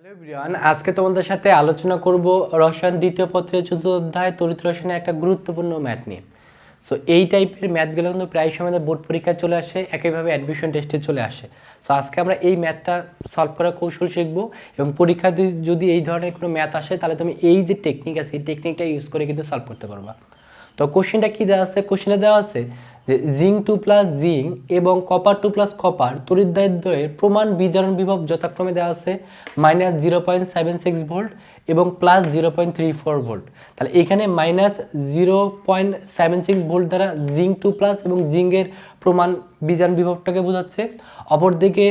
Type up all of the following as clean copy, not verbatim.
Hello everyone, আজকে তোমাদের সাথে আলোচনা করব রসায়ন দ্বিতীয় পত্রের চতুর্থ অধ্যায় তড়িৎ রসায়নের একটা গুরুত্বপূর্ণ ম্যাথ নিয়ে। সো এই টাইপের ম্যাথগুলো কিন্তু প্রায় সময় বোর্ড পরীক্ষায় চলে আসে, একইভাবে অ্যাডমিশন টেস্টে চলে আসে। সো আজকে আমরা এই ম্যাথটা সলভ করার কৌশল শিখব এবং পরীক্ষায় যদি এই ধরনের কোনো ম্যাথ আসে তাহলে তুমি এই যে টেকনিক আছে এই টেকনিকটা ইউজ করে কিন্তু সলভ করতে পারবা। তো কোশ্চেনটা কী দেওয়া আছে? কোশ্চেনে দেওয়া আছে যে জিঙ্ক 2 + জিঙ্ক এবং কপার 2 + কপার তড়িৎদ্বয়ের প্রমাণ বিজারণ বিভব যথাক্রমে দেওয়া আছে -0.76 ভোল্ট এবং +0.34 ভোল্ট। তাহলে এখানে -0.76 ভোল্ট দ্বারা জিঙ্ক 2+ এবং জিঙ্কের প্রমাণ বিজারণ বিভবটাকে বোঝাচ্ছে, অপরদিকে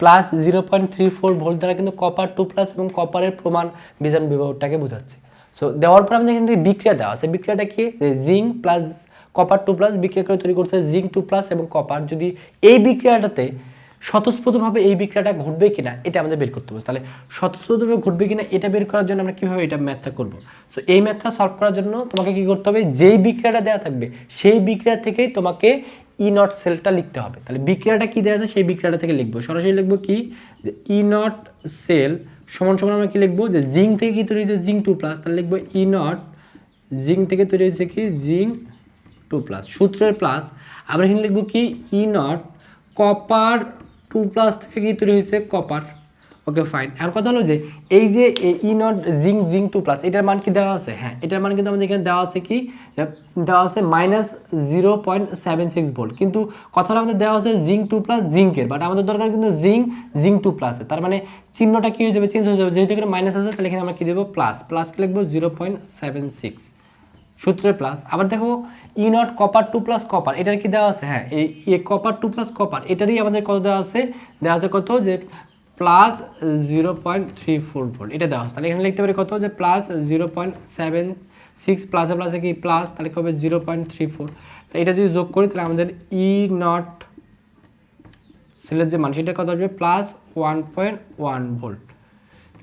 +0.34 ভোল্ট দ্বারা কিন্তু কপার 2+ এবং কপারের প্রমাণ বিজারণ বিভবটাকে বোঝাচ্ছে। সো দেওয়ার পর আমাদের এখানে বিক্রিয়া দেওয়া আছে। বিক্রিয়াটা কি? জিঙ্ক প্লাস কপার 2+ বিক্রিয়া করে তৈরি করছে জিঙ্ক 2+ এবং কপার। যদি এই বিক্রিয়াটাতে স্বতঃস্ফূর্তভাবে এই বিক্রিয়াটা ঘটবে কিনা এটা আমাদের বের করতে হবে। তাহলে স্বতঃস্ফূর্তভাবে ঘটবে কিনা এটা বের করার জন্য আমরা কীভাবে এটা ম্যাথটা করব? সো এই ম্যাথটা সলভ করার জন্য তোমাকে কী করতে হবে? যেই বিক্রিয়াটা দেওয়া থাকবে সেই বিক্রিয়া থেকেই তোমাকে ই নট সেলটা লিখতে হবে। তাহলে বিক্রিয়াটা কী দেওয়া আছে সেই বিক্রিয়াটা থেকে লিখবো। সরাসরি লিখবো কি যে ই নট সেল সমান সমান আমরা কি লিখবো যে জিঙ্ক থেকে কি তৈরি হয়েছে জিঙ্ক 2+, তাহলে লিখবো ই নট জিঙ্ক থেকে তৈরি হয়েছে কি জিঙ্ক 2+, সূত্রের প্লাস। আমরা এখানে লিখবো কি ই নট কপার 2+ থেকে কি তৈরি হয়েছে কপার। Okay fine. আর কথা হলো যে এই যে ই নট জিঙ্ক 2+, এটার মান কি দেওয়া আছে? হ্যাঁ, এটার মান কিন্তু আমাদের এখানে দেওয়া আছে কি দেওয়া আছে -0.76 ভোল্ট, কিন্তু কথা হলো আমাদের দেওয়া আছে জিঙ্ক 2+ জিঙ্কের, বাট আমাদের দরকার কিন্তু জিঙ্ক 2+, তার মানে চিহ্নটা কি হয়ে যাবে? চেঞ্জ হয়ে যাবে। যেহেতু এখানে মাইনাস আছে তাহলে এখানে আমরা কি দেবো প্লাসকে লিখবো 0.76 সূত্রের প্লাস। আবার দেখো ই নট কপার 2+ কপার, এটার কি দেওয়া আছে? হ্যাঁ, এই কপার 2+ কপার এটারই আমাদের কত দেওয়া আছে? দেওয়া আছে কত? যে +0.34 ভোল্ট এটা দেওয়া আছে। তাহলে এখানে লিখতে পারি কত? যে +0.76 প্লাসে প্লাসে কি প্লাস, তাহলে কবে 0.34। তো এটা যদি যোগ করি তাহলে আমাদের ই নট সেলের যে মান সেটা কত আসবে? +1.1 ভোল্ট।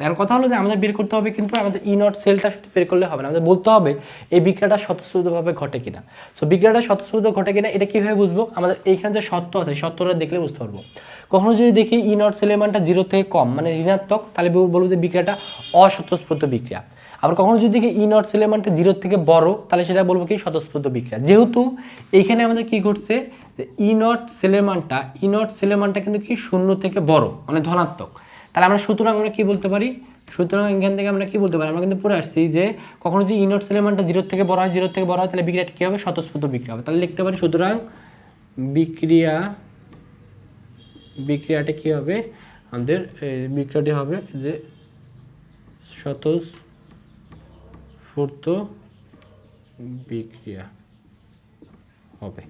এর কথা হলো যে আমাদের বের করতে হবে, কিন্তু আমাদের ই নট সেলটা শুধু বের করলে হবে না, আমাদের বলতে হবে এই বিক্রিয়াটা স্বতঃস্ফূর্তভাবে ঘটে কিনা। সো বিক্রিয়াটা স্বতঃস্ফূর্ত ঘটে কিনা এটা কীভাবে বুঝবো? আমাদের এইখানে যে সত্য আছে সত্যটা দেখলে বুঝতে পারবো। কখনো যদি দেখি ই নট সেলের মানটা 0 থেকে কম মানে ঋণাত্মক, তাহলে বলবো যে বিক্রিয়াটা অস্বতঃস্ফূর্ত বিক্রিয়া। আবার কখনো যদি দেখি ই নট সেলের মানটা 0 থেকে বড়, তাহলে সেটা বলবো কি স্বতঃস্ফূর্ত বিক্রিয়া। যেহেতু এইখানে আমাদের কি ঘটছে যে ই নট সেলের মানটা কিন্তু কি 0 থেকে বড় মানে ধনাত্মক, তাহলে আমরা সুতরাং আমরা কি বলতে পারি? সুতরাং এখান থেকে আমরা কি বলতে পারি? আমরা কিন্তু পড়ে আসছি যে কখনো যদি ই নট সেলের মানটা 0 থেকে বড় হয় তাহলে বিক্রিয়াটা কী হবে? স্বতঃস্ফূর্ত বিক্রিয়া হবে। তাহলে লিখতে পারি সুতরাং বিক্রিয়াটা কী হবে? আমাদের বিক্রিয়াটি হবে যে স্বতঃস্ফূর্ত বিক্রিয়া হবে।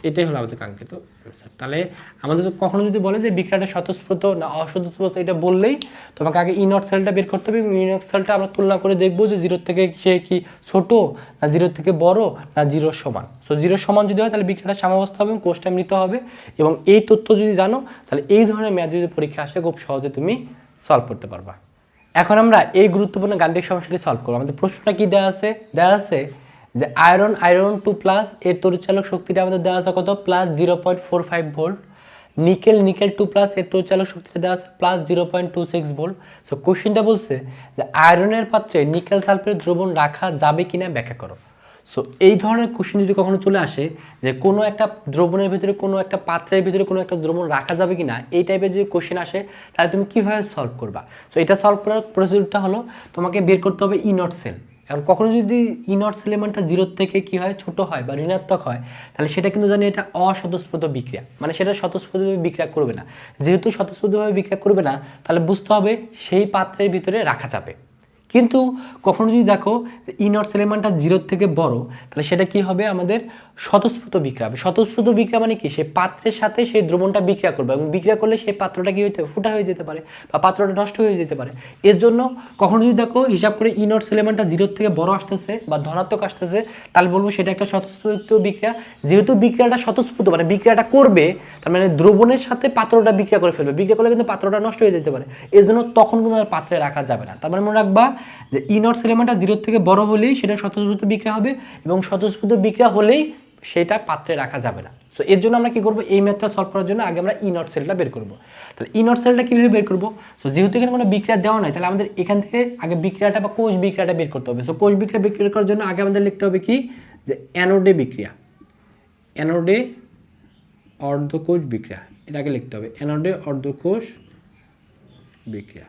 এটাই হলো আমাদের কাঙ্ক্ষিত অ্যান্সার। তাহলে আমাদের কখনো যদি বলে যে বিক্রিয়াটা স্বতঃস্ফূর্ত না অস্বতঃস্ফূর্ত, এটা বললেই তোমাকে আগে ই নট সেলটা বের করতে হবে এবং ই নট সেলটা আমরা তুলনা করে দেখবো যে 0 থেকে সে কি ছোটো না 0 থেকে বড় না 0 সমান। সো 0 সমান যদি হয় তাহলে বিক্রিয়াটা সাম্যাবস্থা হবে এবং কোষ টাইম নিতে হবে। এবং এই তথ্য যদি জানো তাহলে এই ধরনের ম্যাথ যদি পরীক্ষা আসে খুব সহজে তুমি সলভ করতে পারবা। এখন আমরা এই গুরুত্বপূর্ণ গাণিতিক সমস্যাটি সলভ করবো। আমাদের প্রশ্নটা কি দেওয়া আছে? দেওয়া আছে যে আয়রন 2+ এর তড়িৎচালক শক্তিটা আমাদের দেওয়া আছে কত? +0.45 ভোল্ট। নিকেল 2+ এর তড়িৎচালক শক্তিটা দেওয়া আছে +0.26 ভোল্ট। সো কোশ্চেনটা বলছে যে আয়রনের পাত্রে নিকেল সালফেট দ্রবণ রাখা যাবে কিনা ব্যাখ্যা করো। সো এই ধরনের কোশ্চেন যদি কখনো চলে আসে যে কোনো একটা দ্রবণের ভিতরে কোনো একটা পাত্রের ভিতরে কোনো একটা দ্রবণ রাখা যাবে কিনা, এই টাইপের যদি কোশ্চেন আসে তাহলে তুমি কীভাবে সলভ করবা? সো এটা সলভ করার প্রসিডিউরটা হলো তোমাকে বের করতে হবে ই নট সেল। এখন কখনো যদি ই নট সেল মানটা 0 থেকে কি হয় ছোট হয় বা ঋণাত্মক হয়, তাহলে সেটা কিন্তু জানি এটা অস্বতঃস্ফূর্ত বিক্রিয়া, মানে সেটা স্বতঃস্ফূর্তভাবে বিক্রিয়া করবে না। যেহেতু স্বতঃস্ফূর্তভাবে বিক্রিয়া করবে না তাহলে বুঝতে হবে সেই পাত্রের ভিতরে রাখা যাবে। কিন্তু কখনো যদি দেখো ই নট সেলের মানটা 0 থেকে বড়, তাহলে সেটা কি হবে? আমাদের স্বতঃস্ফূর্ত বিক্রিয়া হবে। স্বতঃস্ফূর্ত বিক্রিয়া মানে কি? সেই পাত্রের সাথে সেই দ্রবণটা বিক্রিয়া করবে এবং বিক্রিয়া করলে সেই পাত্রটা কি হতে ফুটা হয়ে যেতে পারে বা পাত্রটা নষ্ট হয়ে যেতে পারে। এর জন্য কখনো যদি দেখো হিসাব করে ই নট সেলের মানটা 0 থেকে বড় আসতেছে বা ধনাত্মক আসতেছে, তাহলে বলবো সেটা একটা স্বতঃস্ফূর্ত বিক্রিয়া। যেহেতু বিক্রিয়াটা স্বতঃস্ফূর্ত মানে বিক্রিয়াটা করবে, তার মানে দ্রবণের সাথে পাত্রটা বিক্রিয়া করে ফেলবে, বিক্রিয়া করলে কিন্তু পাত্রটা নষ্ট হয়ে যেতে পারে। এর জন্য তখন কিন্তু আর পাত্রে রাখা যাবে না। তার মানে মনে রাখবা যে ই নট সেলের মানটা 0 থেকে বড় হলেই সেটা স্বতঃস্ফূর্ত বিক্রিয়া হবে এবং স্বতঃস্ফূর্ত বিক্রিয়া হলেই সেটা পাত্রে রাখা যাবে না। সো এর জন্য আমরা কি করব, এই ম্যাথটা সলভ করার জন্য আগে আমরা ই নট সেলটা বের করব। তাহলে ই নট সেলটা কীভাবে বের করব? সো যেহেতু এখানে কোনো বিক্রিয়া দেওয়া নাই, তাহলে আমাদের এখান থেকে আগে বিক্রিয়াটা বা কোষ বিক্রিয়াটা বের করতে হবে। সো কোষ বিক্রিয়া বের করার জন্য আগে আমাদের লিখতে হবে কি, যে অ্যানোডে বিক্রিয়া, অ্যানোডে অর্ধকোষ বিক্রিয়া, এটা আগে লিখতে হবে, অ্যানোডে অর্ধকোষ বিক্রিয়া।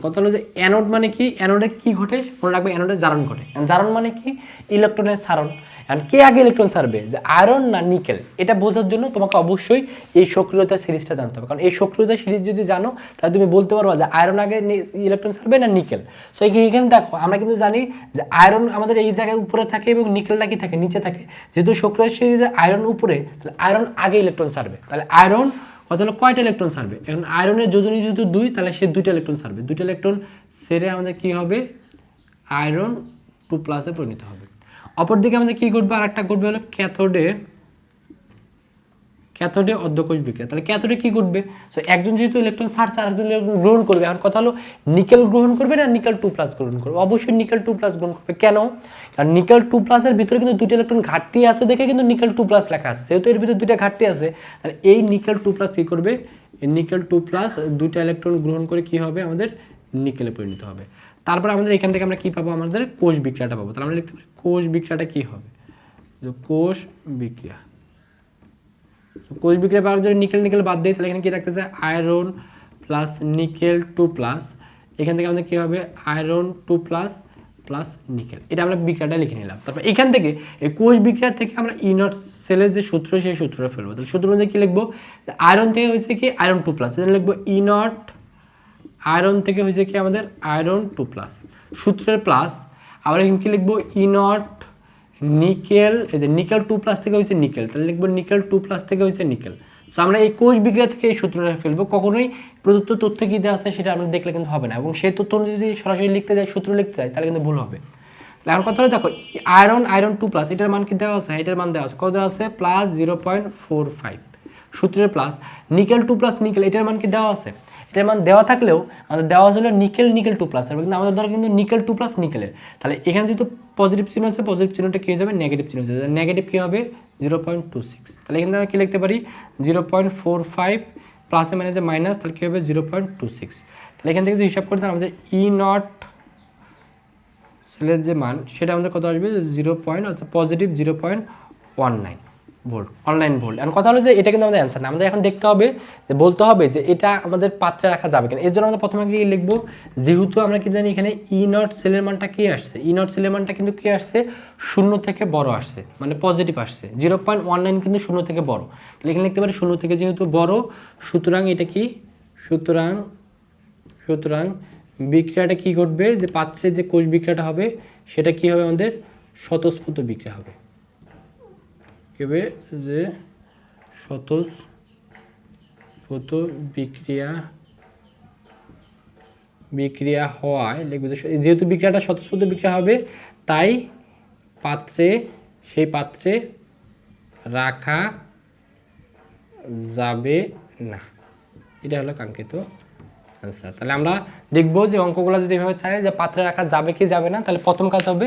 কথা হলো যে অ্যানোড মানে কি, অ্যানোডে কি ঘটে মনে রাখবে, অ্যানোডে জারণ ঘটে। জারণ মানে কি, ইলেকট্রনের সারণ। এখন কে আগে ইলেকট্রন ছাড়বে, যে আয়রন না নিকেল, এটা বোঝার জন্য তোমাকে অবশ্যই এই সক্রিয়তা সিরিজটা জানতে হবে। কারণ এই সক্রিয়তা সিরিজ যদি জানো তাহলে তুমি বলতে পারবা যে আয়রন আগে ইলেকট্রন ছাড়বে না নিকেল। সো এখানে দেখো আমরা কিন্তু জানি যে আয়রন আমাদের এই জায়গায় উপরে থাকে এবং নিকেলটা কি থাকে, নিচে থাকে। যেহেতু সক্রিয় সিরিজে আয়রন উপরে, তাহলে আয়রন আগে ইলেকট্রন ছাড়বে। তাহলে আয়রন কত হলো, কয়টা ইলেকট্রন ছাড়বে? এখন আয়রনের যোজনী যেহেতু 2, তাহলে সে 2টা ইলেকট্রন ছাড়বে। 2টা ইলেকট্রন সেরে আমাদের কি হবে, আয়রন 2+ পরিণত হবে। অপরদিকে আমাদের কি ঘটবে, আর একটা ঘটবে হলো ক্যাথোডে অর্ধকোষ বিক্রিয়া। তাহলে ক্যাথোডে কি ঘটবে, সো একজন যেহেতু ইলেকট্রন ছাড়ছে আরেকজন ইলেকট্রন গ্রহণ করবে। এখন কথা হলো নিকেল গ্রহণ করবে না নিকেল 2+ গ্রহণ করবে? অবশ্যই নিকেল 2+ গ্রহণ করবে। কেন? কারণ নিকেল 2+ এর ভিতরে কিন্তু 2টা ইলেকট্রন ঘাটতি আছে দেখে কিন্তু নিকেল 2+ লেখা আছে। যেহেতু এর ভিতরে 2টা ঘাটতি আছে, তাহলে এই নিকেল 2+ কি করবে, এই নিকেল 2+ 2টা ইলেকট্রন গ্রহণ করে কি হবে, আমাদের নিকেলে পরিণত হবে। তারপর আমাদের এখান থেকে আমরা কি পাবো, আমাদের কোষ বিক্রিয়াটা পাবো। তাহলে আমরা লিখতে পারি কোষ বিক্রিয়াটা কি হবে, কোষ বিক্রিয়া। কোষ বিক্রিয়া পাওয়ার জন্য নিকেল বাদ দিই, তাহলে এখানে কি থাকতেছে, আয়রন প্লাস নিকেল 2+, এখান থেকে আমাদের কি হবে, আয়রন 2+ প্লাস নিকেল। এটা আমরা বিক্রিয়াটা লিখে নিলাম। তারপর এখান থেকে এই কোষ বিক্রিয়া থেকে আমরা ই নট সেলের যে সূত্র, সেই সূত্রটা ফেলবো। তাহলে সূত্র অনুযায়ী কি লিখবো, আয়রন থেকে হয়েছে কি আয়রন 2+, এটা লিখবো ই নট, আয়রন থেকে হয়েছে কি আমাদের আয়রন 2+, সূত্রের প্লাস। আবার এখানে কি লিখবো, ই নট নিকেল, এই যে নিকেল 2+ থেকে হয়েছে নিকেল, তাহলে লিখবো নিকেল 2+ থেকে হয়েছে নিকেল। সো আমরা এই কোষ বিক্রিয়া থেকে এই সূত্রটা ফেলবো। কখনোই প্রদত্ত তথ্য কী দেওয়া আছে সেটা আমরা দেখলে কিন্তু হবে না, এবং সেই তথ্য যদি সরাসরি লিখতে যাই, সূত্র লিখতে যাই, তাহলে কিন্তু ভুল হবে। এখন কথা হলো দেখো, আয়রন 2+, এটার মান কি দেওয়া আছে, এটার মান দেওয়া আছে, কত দেওয়া আছে, +0.45 সূত্রের প্লাস। নিকেল 2+ নিকেল, এটার মান কি দেওয়া আছে, এটার মান দেওয়া থাকলেও আমাদের দেওয়া ছিল নিকেল 2+, কিন্তু আমাদের ধরো কিন্তু নিকেল 2+ নিকেলের। তাহলে এখানে যেহেতু পজিটিভ চিহ্ন আছে, পজিটিভ চিহ্নটা কী হয়ে যাবে, নেগেটিভ চিহ্ন হয়ে যাবে। নেগেটিভ কী হবে, 0.26। তাহলে এখানে আমরা কী লিখতে পারি, 0.45 প্লাসে মাইনাসে মাইনাস, তাহলে কী হবে 0.26। তাহলে এখান থেকে যদি হিসাব করি, তাহলে আমাদের ই নট সেলের যে মান সেটা আমাদের কত আসবে, অর্থাৎ পজিটিভ 0.19 ভোল্ট, অনলাইন ভোল্ট। এখন কথা হলো যে এটা কিন্তু আমাদের অ্যান্সার না, আমাদের এখন দেখতে হবে, যে বলতে হবে যে এটা আমাদের পাত্রে রাখা যাবে কিনা। এর জন্য আমরা প্রথমে কি লিখবো, যেহেতু আমরা কি জানি এখানে ই নট সেলের মানটা কি আসছে, ই নট সেলের মানটা কিন্তু কি আসছে, 0 থেকে বড় আসছে, মানে পজিটিভ আসছে। 0.19 কিন্তু 0 থেকে বড়, তাহলে এখানে লিখতে পারি 0 থেকে যেহেতু বড়, সুতরাং এটা কি, সুতরাং বিক্রিয়াটা কি ঘটবে, যে পাত্রে যে কোষ বিক্রিয়াটা হবে সেটা কি হবে, আমাদের স্বতঃস্ফূর্ত বিক্রিয়া হবে। যে স্বতঃস্ফূর্ত বিক্রিয়া হওয়ায় লিখবে, যেহেতু বিক্রিয়াটা স্বতঃস্ফূর্ত বিক্রিয়া হবে, তাই সেই পাত্রে রাখা যাবে না। এটা হলো কাঙ্ক্ষিত আনসার। তাহলে আমরা দেখবো যে অঙ্কগুলো যদি এভাবে চাই যে পাত্রে রাখা যাবে কি যাবে না, তাহলে প্রথম কাজ হবে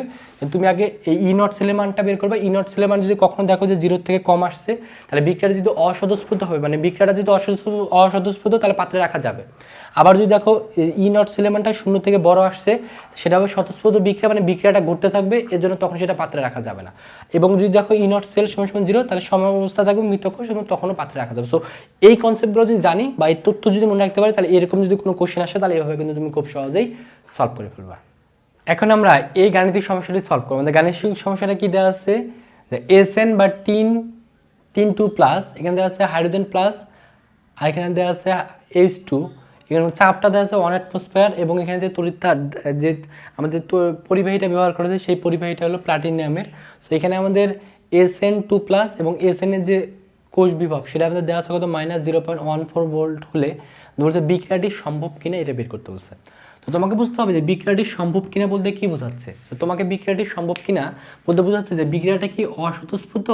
তুমি আগে এই ই নট সেলের মানটা বের করবে। ই নট সেলের মান যদি কখনো দেখো যে 0 থেকে কম আসছে, তাহলে বিক্রিয়াটা যদি অস্বতঃস্ফূর্ত হবে, মানে বিক্রিয়াটা যদি অস্বতঃস্ফূর্ত, তাহলে পাত্রে রাখা যাবে। আবার যদি দেখো ই নট সেলের মানটা 0 থেকে বড় আসছে, সেটা হবে স্বতঃস্ফূর্ত বিক্রিয়া, মানে বিক্রিয়াটা ঘটতে থাকবে, এর জন্য তখন সেটা পাত্রে রাখা যাবে না। এবং যদি দেখো ই নট সেল = 0, তাহলে সমঅবস্থা থাকবে মৃত কোষ, এবং তখনও পাত্রে রাখা যাবে। সো এই কনসেপ্টগুলো যদি জানি বা এই তথ্য যদি মনে রাখতে পারি, তাহলে এরকম যদি কোনো কোশ্চেন আসে, তাহলে এভাবে কিন্তু তুমি খুব সহজেই সলভ করে ফেলবা। এখন আমরা এই গাণিতিক সমস্যাটি সলভ করব। আমাদের গাণিতিক সমস্যাটা কি দেওয়া আছে, যে এসএন বা টিন 2+, এখানে দেওয়া আছে হাইড্রোজেন প্লাস, আর এখানে দেওয়া আছে H2, এখানে চাপটা দেওয়া আছে 1 অ্যাটমসফিয়ার, এবং এখানে যে তড়িৎদ্বার যে আমাদের পরিবাহীটা ব্যবহার করা যায়, সেই পরিবাহীটা হলো প্লাটিনামের। সো এখানে আমাদের SN2+, এবং এসএনের যে কোষ বিভব সেটা আমাদের দেওয়া আছে কত, -0.14 ভোল্ট হলে বলছে বিক্রিয়াটি সম্ভব কিনা এটা বের করতে বলছে। তো তোমাকে বুঝতে হবে যে বিক্রিয়াটি সম্ভব কিনা বলতে কি বোঝাচ্ছে। তো তোমাকে বিক্রিয়াটি সম্ভব কিনা বলতে বোঝাচ্ছে যে বিক্রিয়াটা কি অস্বতঃস্ফূর্ত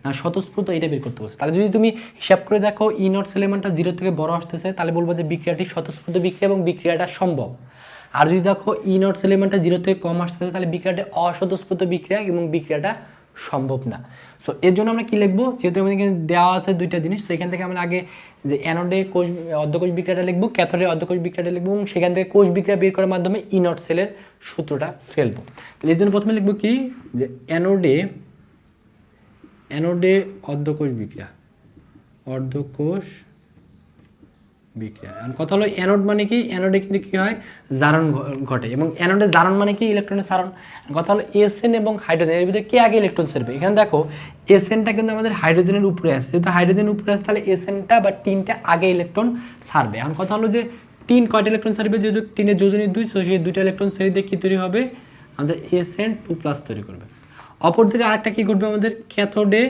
না স্বতঃস্ফূর্ত, এটা বের করতে বলছে। তাহলে যদি তুমি হিসাব করে দেখো ই নট সেলের মানটা 0 থেকে বড় আসতেছে, তাহলে বলবো যে বিক্রিয়াটি স্বতঃস্ফূর্ত বিক্রিয়া এবং বিক্রিয়াটা সম্ভব। আর যদি দেখো ই নট সেলের মানটা 0 থেকে কম আসতেছে, তাহলে বিক্রিয়াটি অস্বতঃস্ফূর্ত বিক্রিয়া এবং বিক্রিয়াটা সম্ভব না। সো এর জন্য আমরা কি লিখবো, যেহেতু আমাদের এখানে দেওয়া আছে দুইটা জিনিস, তো এখান থেকে আমরা আগে যে অ্যানোডে অর্ধকোষ বিক্রিয়াটা লিখবো, ক্যাথোডে অর্ধকোষ বিক্রিয়াটা লিখবো এবং সেখান থেকে কোষ বিক্রিয়া বের করার মাধ্যমে ই নট সেলের সূত্রটা ফেলবো। তাহলে এর জন্য প্রথমে লিখবো কি, যে অ্যানোডে অর্ধকোষ বিক্রিয়া, অর্ধকোষ বিক্রিয়া। কথা হলো অ্যানোড মানে কি, অ্যানোডে কিন্তু কি হয়, জারণ ঘটে, এবং অ্যানোডে জারণ মানে কি, ইলেকট্রনের সারণ। কথা হলো এসএন এবং হাইড্রোজেন এর ভিতরে কে আগে ইলেকট্রন ছাড়বে। এখানে দেখো এসএনটা কিন্তু আমাদের হাইড্রোজেনের উপরে আসছে, যেহেতু হাইড্রোজেনের উপরে আসছে তাহলে এসএনটা বা টিনটা আগে ইলেকট্রন ছাড়বে। এখন কথা হলো যে টিন কয়টা ইলেকট্রন ছাড়বে, যেহেতু টিনের যোজনী 2, সেই 2টা ইলেকট্রন ছেড়ে দিয়ে কী তৈরি হবে, আমাদের SN2+ তৈরি করবে। অপরদিকে আরেকটা কী ঘটবে, আমাদের ক্যাথোডে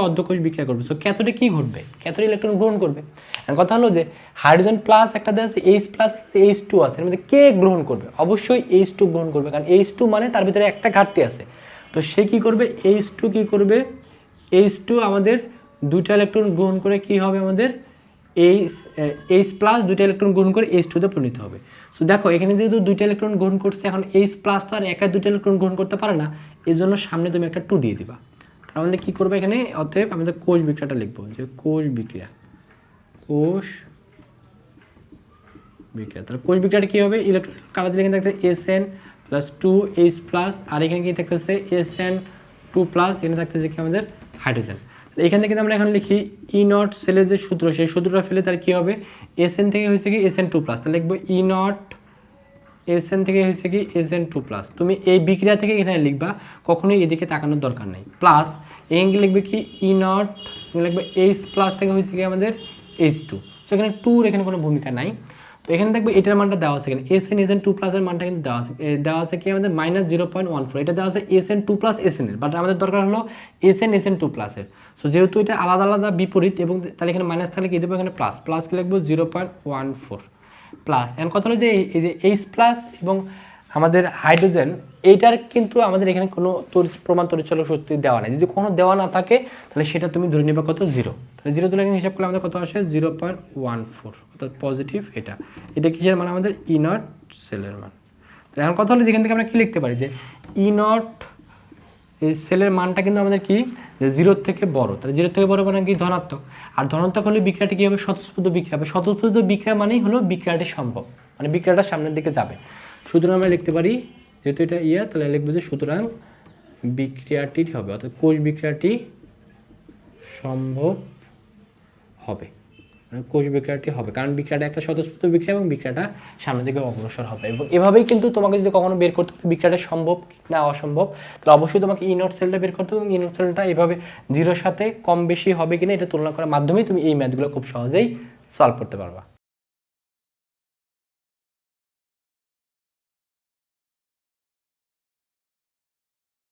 অর্ধকোষ বিক্রিয়া করবে। সো ক্যাথোডে কী ঘটবে, ক্যাথোডে ইলেকট্রন গ্রহণ করবে। আর কথা হলো যে হাইড্রোজেন প্লাস একটা দেওয়া আছে, H+ H2 আছে, এর মধ্যে কে গ্রহণ করবে, অবশ্যই H2 গ্রহণ করবে, কারণ H2 মানে তার ভিতরে একটা ঘাটতি আছে। তো সে কী করবে, H2 কী করবে, H2 আমাদের 2টা ইলেকট্রন গ্রহণ করে কি হবে, আমাদের H+ 2টা ইলেকট্রন গ্রহণ করে H2-তে পরিণত হবে। সো দেখো এখানে যেহেতু 2টা ইলেকট্রন গ্রহণ করছে, এখন H+ তো আর একা 2টা ইলেকট্রন গ্রহণ করতে পারে না, এর জন্য সামনে তুমি একটা 2 দিয়ে দিবা। আমাদের কী করবে এখানে, অতএব আমাদের কোষ বিক্রিয়াটা লিখবো, যে কোষ বিক্রিয়া, তাহলে কোষ বিক্রিয়াটা কী হবে, ইলেকট্রন কালার দিলে এখানে থাকছে SN2H+, আর এখানে কি থাকতেছে SN2+, এখানে থাকতেছে কি আমাদের হাইড্রোজেন। এখান থেকে আমরা এখন লিখি ই নট সেলের যে সূত্র, সেই সূত্রটা ফেলে তার কী হবে, SN থেকে হয়েছে কি SN2+, তাহলে লিখবো ই নট SN থেকে হয়েছে কি SN2+। তুমি এই বিক্রিয়া থেকে এখানে লিখবা, কখনোই এদিকে তাকানোর দরকার নেই। প্লাস এখানে লিখবে কি ই নট, লিখবে H+ থেকে হয়েছে কি আমাদের H2। সো এখানে 2-র এখানে কোনো ভূমিকা নাই। তো এখানে দেখবে এটার মানটা দেওয়া আছে, এখানে SN2+ এর মানটা কিন্তু দেওয়া আছে কি আমাদের -0.14, এটা দেওয়া আছে SN2+ SN এর, বাট আমাদের দরকার হলো SN2+ এর। সো যেহেতু এটা আলাদা আলাদা বিপরীত, এবং তাহলে এখানে মাইনাস থাকলে কি দেবো, এখানে প্লাস কি লিখবো 0.14 প্লাস। এখন কথা হলো যে এই যে H+ এবং আমাদের হাইড্রোজেন, এইটার কিন্তু আমাদের এখানে কোনো প্রমাণ তড়িৎচলক শক্তি দেওয়া নেই। যদি কোনো দেওয়া না থাকে তাহলে সেটা তুমি ধরে নেবা কত, 0। তাহলে 0 তুলে এখানে হিসাব করলে আমাদের কত আসে, 0.14, অর্থাৎ পজিটিভ। এটা কিসের মান, আমাদের ই নট সেলের মান। এখন কথা হলো যেখান থেকে আমরা কি লিখতে পারি, যে ই নট এই সেলের মানটা কিন্তু আমাদের কি, যে 0-র থেকে বড়। তাহলে 0-র থেকে বড় মানে কি, ধনাত্মক। আর ধনাত্মক হলে বিক্রিয়াটি কী হবে, স্বতঃস্ফূর্ত বিক্রিয়া হবে। স্বতঃস্ফূর্ত বিক্রিয়া মানেই হলো বিক্রিয়াটি সম্ভব, মানে বিক্রিয়াটা সামনের দিকে যাবে। সুতরাং আমরা লিখতে পারি, যেহেতু এটা তাহলে লিখবো যে সুতরাং বিক্রিয়াটি হবে, অর্থাৎ কোষ বিক্রিয়াটি সম্ভব হবে, কোষ বিক্রিয়াটি হবে, কারণ বিক্রিয়াটা একটা স্বতঃস্ফূর্ত বিক্রিয়া এবং বিক্রিয়াটা সামনের দিকে অগ্রসর হবে। এবং এভাবেই কিন্তু তোমাকে যদি কখনো বের করতে হবে বিক্রিয়াটা সম্ভব না অসম্ভব, তাহলে অবশ্যই তোমাকে ই নট সেলটা বের করতে হবে, এবং ই নট সেলটা এভাবে 0-র সাথে কম বেশি হবে কিনা এটা তুলনা করার মাধ্যমেই তুমি এই ম্যাথগুলো খুব সহজেই সলভ করতে পারবা।